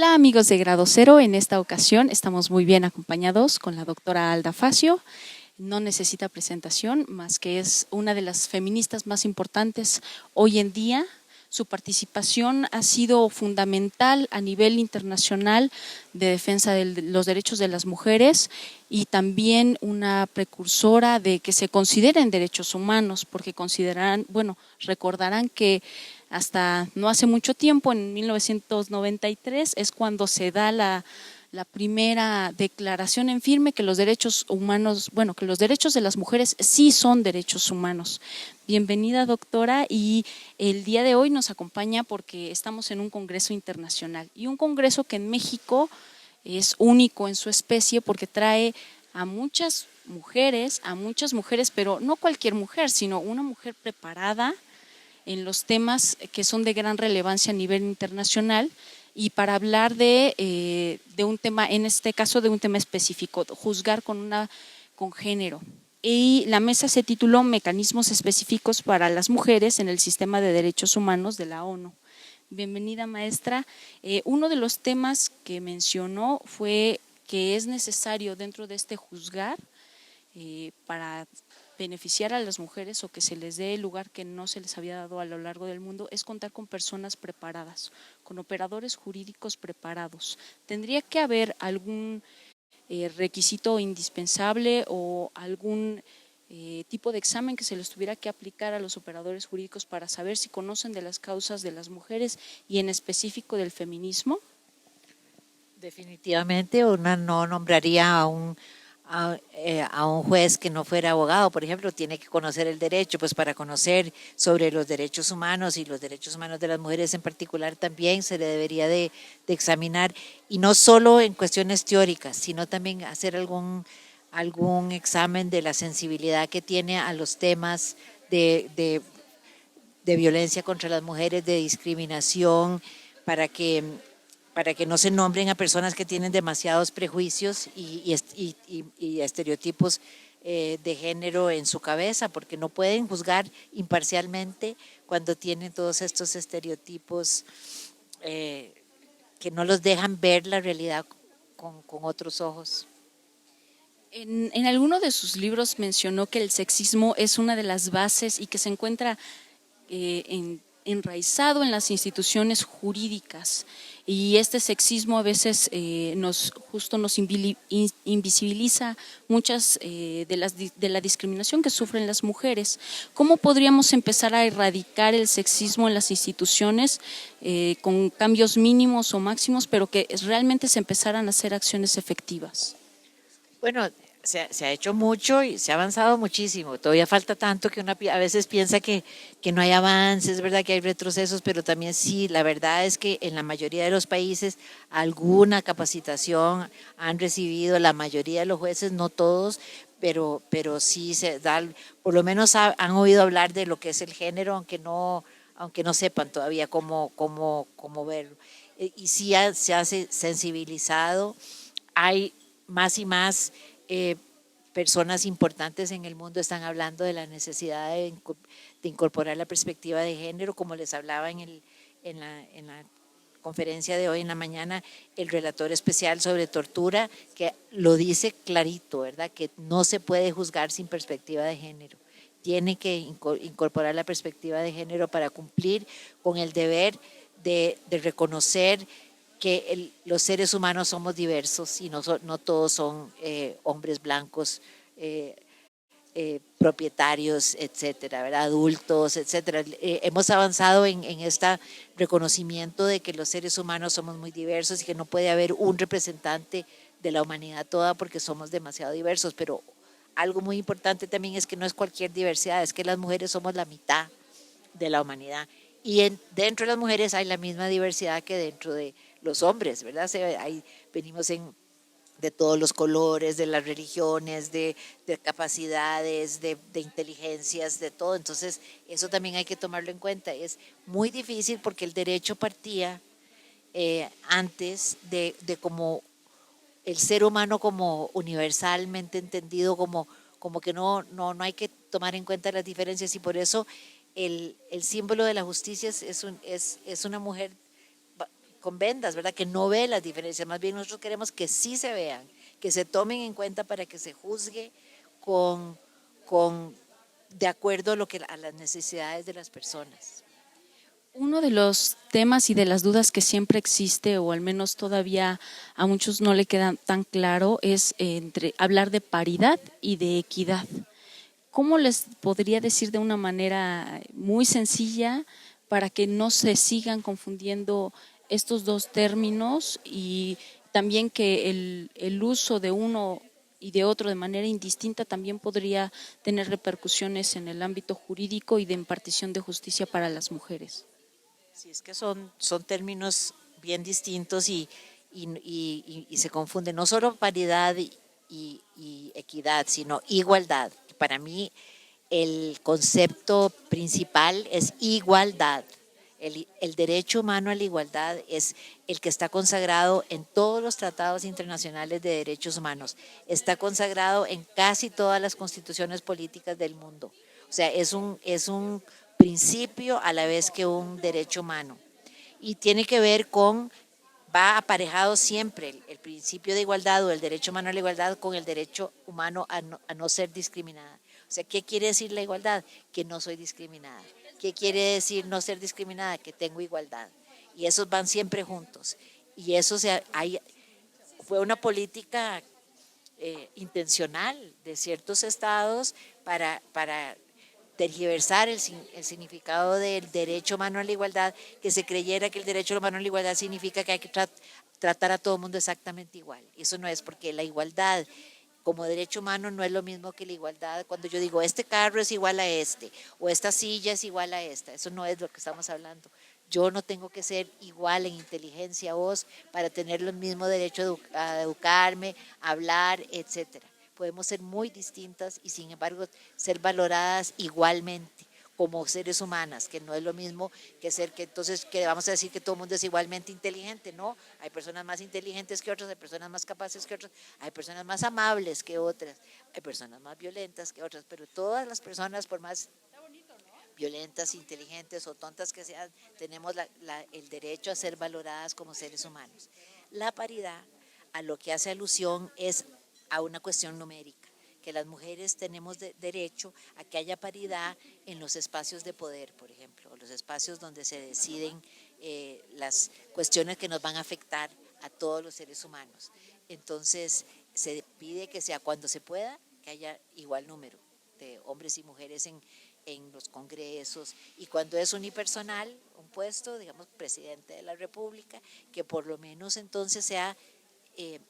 Hola amigos de Grado Cero, en esta ocasión estamos muy bien acompañados con la doctora Alda Facio. No necesita presentación, más que es una de las feministas más importantes hoy en día. Su participación ha sido fundamental a nivel internacional de defensa de los derechos de las mujeres y también una precursora de que se consideren derechos humanos, porque recordarán que hasta no hace mucho tiempo, en 1993, es cuando se da la primera declaración en firme que los derechos humanos, que los derechos de las mujeres sí son derechos humanos. Bienvenida, doctora, y el día de hoy nos acompaña porque estamos en un congreso internacional y un congreso que en México es único en su especie porque trae a muchas mujeres, pero no cualquier mujer, sino una mujer preparada en los temas que son de gran relevancia a nivel internacional y para hablar de un tema, en este caso de un tema específico, juzgar con género. Y la mesa se tituló Mecanismos específicos para las mujeres en el sistema de derechos humanos de la ONU. Bienvenida, maestra. Uno de los temas que mencionó fue que es necesario dentro de este juzgar para beneficiar a las mujeres o que se les dé el lugar que no se les había dado a lo largo del mundo, es contar con personas preparadas, con operadores jurídicos preparados. ¿Tendría que haber algún requisito indispensable o algún tipo de examen que se les tuviera que aplicar a los operadores jurídicos para saber si conocen de las causas de las mujeres y en específico del feminismo? Definitivamente una no nombraría a un juez que no fuera abogado, por ejemplo, tiene que conocer el derecho, pues para conocer sobre los derechos humanos y los derechos humanos de las mujeres en particular también se le debería de examinar, y no solo en cuestiones teóricas, sino también hacer algún examen de la sensibilidad que tiene a los temas de violencia contra las mujeres, de discriminación, para que no se nombren a personas que tienen demasiados prejuicios y estereotipos de género en su cabeza, porque no pueden juzgar imparcialmente cuando tienen todos estos estereotipos que no los dejan ver la realidad con otros ojos. En alguno de sus libros mencionó que el sexismo es una de las bases y que se encuentra enraizado en las instituciones jurídicas, y este sexismo a veces nos invisibiliza muchas de la discriminación que sufren las mujeres. ¿Cómo podríamos empezar a erradicar el sexismo en las instituciones con cambios mínimos o máximos, pero que realmente se empezaran a hacer acciones efectivas? Bueno, se ha hecho mucho y se ha avanzado muchísimo. Todavía falta tanto que uno a veces piensa que no hay avances, verdad que hay retrocesos, pero también sí, la verdad es que en la mayoría de los países alguna capacitación han recibido la mayoría de los jueces, no todos, pero sí se da, por lo menos han oído hablar de lo que es el género, aunque no sepan todavía cómo verlo. Y sí se ha sensibilizado, hay más y más personas importantes en el mundo están hablando de la necesidad de incorporar la perspectiva de género, como les hablaba en la conferencia de hoy en la mañana, el relator especial sobre tortura, que lo dice clarito, ¿verdad? Que no se puede juzgar sin perspectiva de género. Tiene que incorporar la perspectiva de género para cumplir con el deber de reconocer que los seres humanos somos diversos y no todos son hombres blancos, propietarios, etcétera, ¿verdad? Adultos, etcétera. Hemos avanzado en este reconocimiento de que los seres humanos somos muy diversos y que no puede haber un representante de la humanidad toda porque somos demasiado diversos, pero algo muy importante también es que no es cualquier diversidad, es que las mujeres somos la mitad de la humanidad y dentro de las mujeres hay la misma diversidad que dentro de los hombres, ¿verdad? Venimos de todos los colores, de las religiones, de capacidades, de inteligencias, de todo. Entonces, eso también hay que tomarlo en cuenta. Es muy difícil porque el derecho partía antes de como el ser humano como universalmente entendido, como que no hay que tomar en cuenta las diferencias, y por eso el símbolo de la justicia es una mujer con vendas, ¿verdad? Que no ve las diferencias, más bien nosotros queremos que sí se vean, que se tomen en cuenta para que se juzgue con, con de acuerdo a, a las necesidades de las personas. Uno de los temas y de las dudas que siempre existe, o al menos todavía a muchos no le queda tan claro, es entre hablar de paridad y de equidad. ¿Cómo les podría decir de una manera muy sencilla para que no se sigan confundiendo estos dos términos y también que el uso de uno y de otro de manera indistinta también podría tener repercusiones en el ámbito jurídico y de impartición de justicia para las mujeres? Sí, es que son términos bien distintos y se confunden, no solo paridad y equidad, sino igualdad. Para mí el concepto principal es igualdad. El derecho humano a la igualdad es el que está consagrado en todos los tratados internacionales de derechos humanos, está consagrado en casi todas las constituciones políticas del mundo. O sea, es un principio a la vez que un derecho humano. Y tiene que ver con, va aparejado siempre el principio de igualdad o el derecho humano a la igualdad con el derecho humano a no ser discriminada. O sea, ¿qué quiere decir la igualdad? Que no soy discriminada. ¿Qué quiere decir no ser discriminada? Que tengo igualdad. Y esos van siempre juntos. Y eso fue una política intencional de ciertos estados para tergiversar el significado del derecho humano a la igualdad, que se creyera que el derecho humano a la igualdad significa que hay que tratar a todo el mundo exactamente igual. Eso no es, porque la igualdad como derecho humano no es lo mismo que la igualdad cuando yo digo este carro es igual a este o esta silla es igual a esta. Eso no es lo que estamos hablando. Yo no tengo que ser igual en inteligencia a vos para tener el mismo derecho a educarme, a hablar, etcétera. Podemos ser muy distintas y sin embargo ser valoradas igualmente como seres humanas, que no es lo mismo que ser que entonces que vamos a decir que todo el mundo es igualmente inteligente, no, hay personas más inteligentes que otras, hay personas más capaces que otras, hay personas más amables que otras, hay personas más violentas que otras, pero todas las personas, por más violentas, inteligentes o tontas que sean, tenemos el derecho a ser valoradas como seres humanos. La paridad a lo que hace alusión es a una cuestión numérica, que las mujeres tenemos derecho a que haya paridad en los espacios de poder, por ejemplo, los espacios donde se deciden las cuestiones que nos van a afectar a todos los seres humanos. Entonces, se pide que sea cuando se pueda, que haya igual número de hombres y mujeres en los congresos, y cuando es unipersonal, un puesto, digamos, presidente de la República, que por lo menos entonces sea,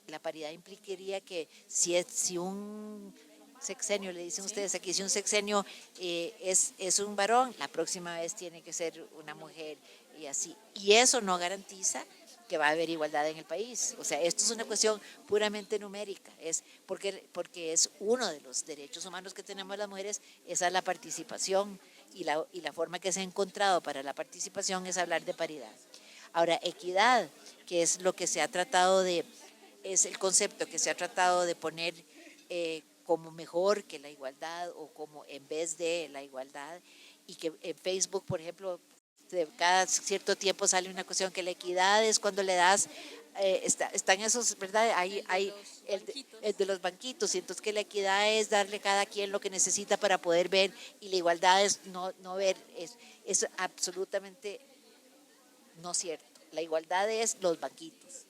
la paridad implicaría que si un sexenio, le dicen ustedes aquí, si un sexenio es un varón, la próxima vez tiene que ser una mujer y así. Y eso no garantiza que va a haber igualdad en el país. O sea, esto es una cuestión puramente numérica, es porque es uno de los derechos humanos que tenemos las mujeres, esa es la participación, y la forma que se ha encontrado para la participación es hablar de paridad. Ahora, equidad, que es lo que se ha tratado es el concepto que se ha tratado de poner como mejor que la igualdad o como en vez de la igualdad, y que en Facebook, por ejemplo, cada cierto tiempo sale una cuestión que la equidad es cuando le das, están esos, ¿verdad? Hay el de los banquitos, y entonces que la equidad es darle a cada quien lo que necesita para poder ver, y la igualdad es no ver, es absolutamente no cierto. La igualdad es los banquitos.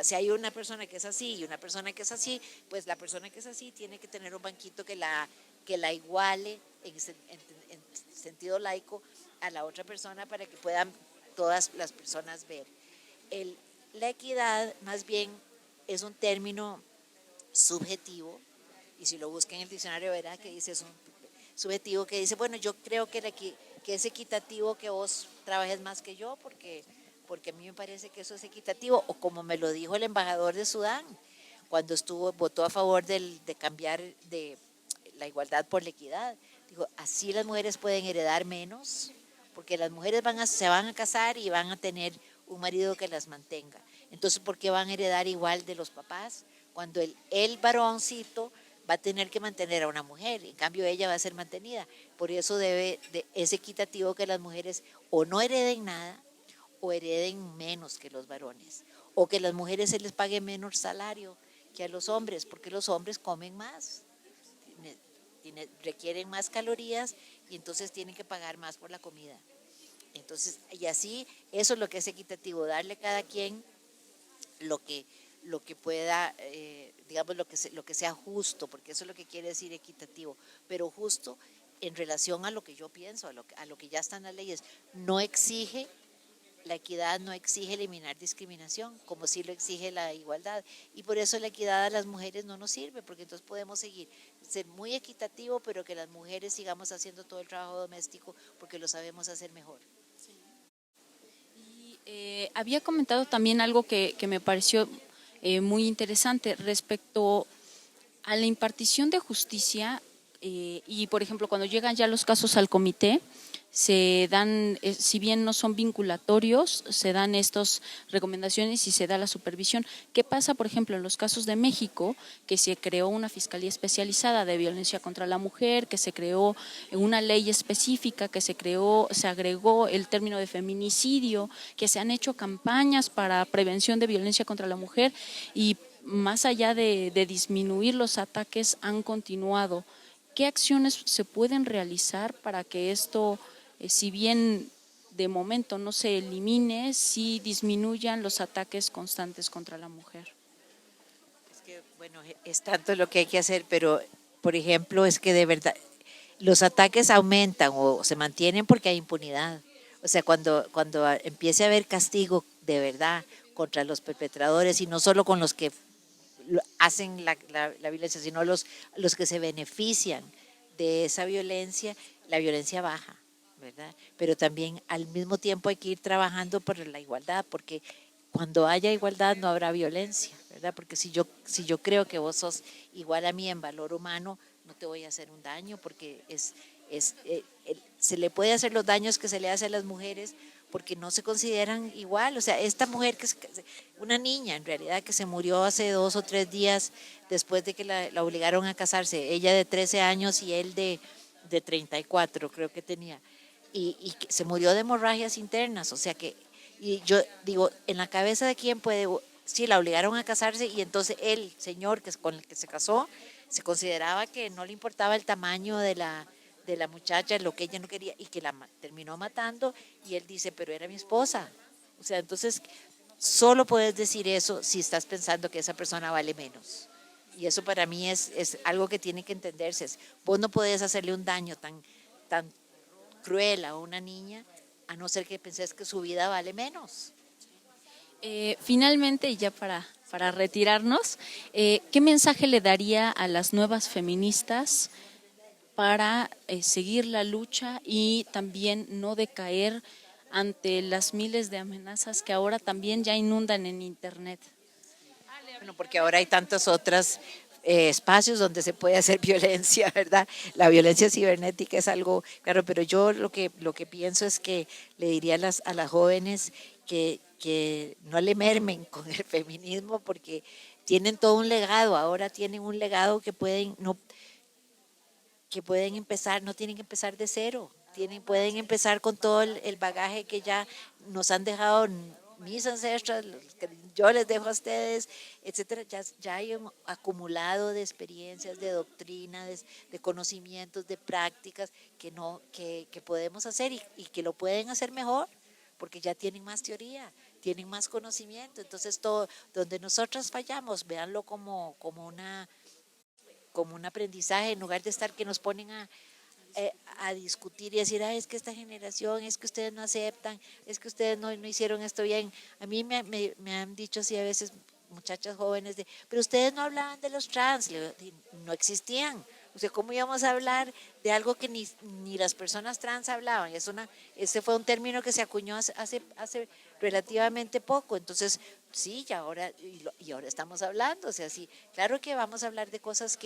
Si hay una persona que es así y una persona que es así, pues la persona que es así tiene que tener un banquito que la iguale en sentido laico a la otra persona para que puedan todas las personas ver. La equidad más bien es un término subjetivo, y si lo buscan en el diccionario verá que dice es un subjetivo, que dice, bueno, yo creo que es equitativo que vos trabajes más que yo porque a mí me parece que eso es equitativo, o como me lo dijo el embajador de Sudán cuando votó a favor de cambiar de la igualdad por la equidad. Dijo, así las mujeres pueden heredar menos, porque las mujeres se van a casar y van a tener un marido que las mantenga. Entonces, ¿por qué van a heredar igual de los papás? Cuando el varoncito va a tener que mantener a una mujer, en cambio ella va a ser mantenida. Por eso es equitativo que las mujeres o no hereden nada, o hereden menos que los varones, o que las mujeres se les pague menos salario que a los hombres, porque los hombres comen más, requieren más calorías y entonces tienen que pagar más por la comida. Entonces, y así, eso es lo que es equitativo, darle a cada quien lo que pueda, digamos, lo que sea justo, porque eso es lo que quiere decir equitativo, pero justo en relación a lo que yo pienso, a lo que ya están las leyes. No exige, la equidad no exige eliminar discriminación, como sí lo exige la igualdad, y por eso la equidad a las mujeres no nos sirve, porque entonces podemos seguir, ser muy equitativo, pero que las mujeres sigamos haciendo todo el trabajo doméstico, porque lo sabemos hacer mejor. Había comentado también algo que me pareció muy interesante respecto a la impartición de justicia y, por ejemplo, cuando llegan ya los casos al comité, se dan, si bien no son vinculatorios, se dan estas recomendaciones y se da la supervisión. ¿Qué pasa, por ejemplo, en los casos de México, que se creó una fiscalía especializada de violencia contra la mujer, que se creó una ley específica, que se agregó el término de feminicidio, que se han hecho campañas para prevención de violencia contra la mujer y más allá de disminuir los ataques han continuado? ¿Qué acciones se pueden realizar para que esto, si bien de momento no se elimine, sí disminuyan los ataques constantes contra la mujer? Es que, bueno, es tanto lo que hay que hacer, pero, por ejemplo, es que de verdad los ataques aumentan o se mantienen porque hay impunidad. O sea, cuando empiece a haber castigo de verdad contra los perpetradores y no solo con los que hacen la violencia, sino los que se benefician de esa violencia, la violencia baja, ¿verdad? Pero también al mismo tiempo hay que ir trabajando por la igualdad, porque cuando haya igualdad no habrá violencia, ¿verdad? Porque si yo creo que vos sos igual a mí en valor humano, no te voy a hacer un daño, porque se le puede hacer los daños que se le hace a las mujeres porque no se consideran igual. O sea, esta mujer, una niña en realidad que se murió hace 2 o 3 días después de que la obligaron a casarse, ella de 13 años y él de 34 creo que tenía, y se murió de hemorragias internas, o sea que, y yo digo, en la cabeza de quién puede, sí, la obligaron a casarse y entonces el señor con el que se casó se consideraba que no le importaba el tamaño de la muchacha, lo que ella no quería, y que la terminó matando, y él dice, pero era mi esposa. O sea, entonces solo puedes decir eso si estás pensando que esa persona vale menos. Y eso para mí es algo que tiene que entenderse. Vos no podés hacerle un daño tan cruel a una niña a no ser que penses que su vida vale menos. Finalmente, y ya para retirarnos, ¿qué mensaje le daría a las nuevas feministas para seguir la lucha y también no decaer ante las miles de amenazas que ahora también ya inundan en Internet? Bueno, porque ahora hay tantos otros espacios donde se puede hacer violencia, ¿verdad? La violencia cibernética es algo, claro, pero yo lo que pienso es que le diría a las jóvenes que no le mermen con el feminismo, porque tienen todo un legado, ahora tienen un legado que pueden empezar, no tienen que empezar de cero, pueden empezar con todo el bagaje que ya nos han dejado mis ancestros, que yo les dejo a ustedes, etcétera. Ya hay un acumulado de experiencias, de doctrina, de conocimientos, de prácticas que podemos hacer y que lo pueden hacer mejor, porque ya tienen más teoría, tienen más conocimiento. Entonces, todo donde nosotros fallamos, véanlo como un aprendizaje, en lugar de estar que nos ponen a discutir y decir, es que esta generación, es que ustedes no aceptan, es que ustedes no hicieron esto bien. A mí me han dicho así a veces muchachas jóvenes, pero ustedes no hablaban de los trans, no existían. O sea, ¿cómo íbamos a hablar de algo que ni las personas trans hablaban? Ese fue un término que se acuñó hace relativamente poco. Entonces, sí, y ahora estamos hablando. O sea, sí, claro que vamos a hablar de cosas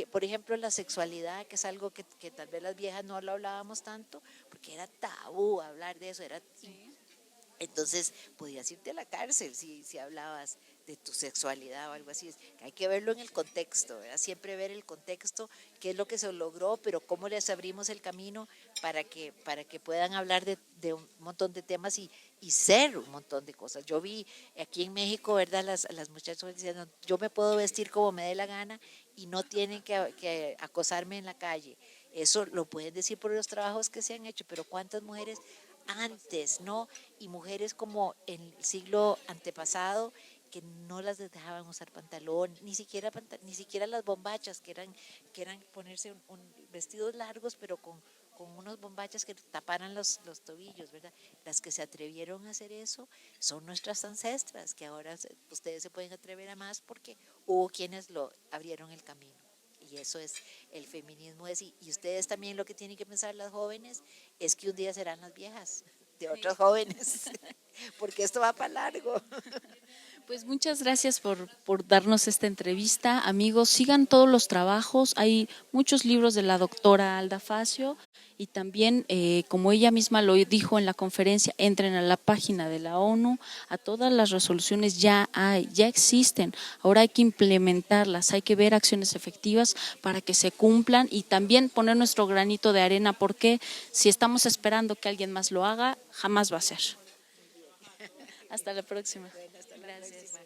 por ejemplo, la sexualidad, que es algo que tal vez las viejas no lo hablábamos tanto, porque era tabú hablar de eso. Entonces, podías irte a la cárcel si hablabas de tu sexualidad o algo así. Hay que verlo en el contexto, ¿verdad? Siempre ver el contexto, qué es lo que se logró, pero cómo les abrimos el camino para que puedan hablar de un montón de temas y ser un montón de cosas. Yo vi aquí en México, ¿verdad? Las muchachas diciendo, yo me puedo vestir como me dé la gana y no tienen que acosarme en la calle. Eso lo pueden decir por los trabajos que se han hecho, pero ¿cuántas mujeres antes, no? Y mujeres como en el siglo antepasado que no las dejaban usar pantalón, ni siquiera las bombachas, que eran ponerse vestidos largos, pero con unos bombachas que taparan los tobillos, ¿verdad? Las que se atrevieron a hacer eso son nuestras ancestras, que ahora ustedes se pueden atrever a más porque hubo quienes lo abrieron el camino. Y eso es el feminismo. Y ustedes también lo que tienen que pensar las jóvenes es que un día serán las viejas de otros jóvenes, porque esto va para largo. Pues muchas gracias por darnos esta entrevista. Amigos, sigan todos los trabajos. Hay muchos libros de la doctora Alda Facio y también, como ella misma lo dijo en la conferencia, entren a la página de la ONU. A todas las resoluciones ya existen. Ahora hay que implementarlas, hay que ver acciones efectivas para que se cumplan y también poner nuestro granito de arena, porque si estamos esperando que alguien más lo haga, jamás va a ser. Hasta la próxima. Bueno, hasta la próxima.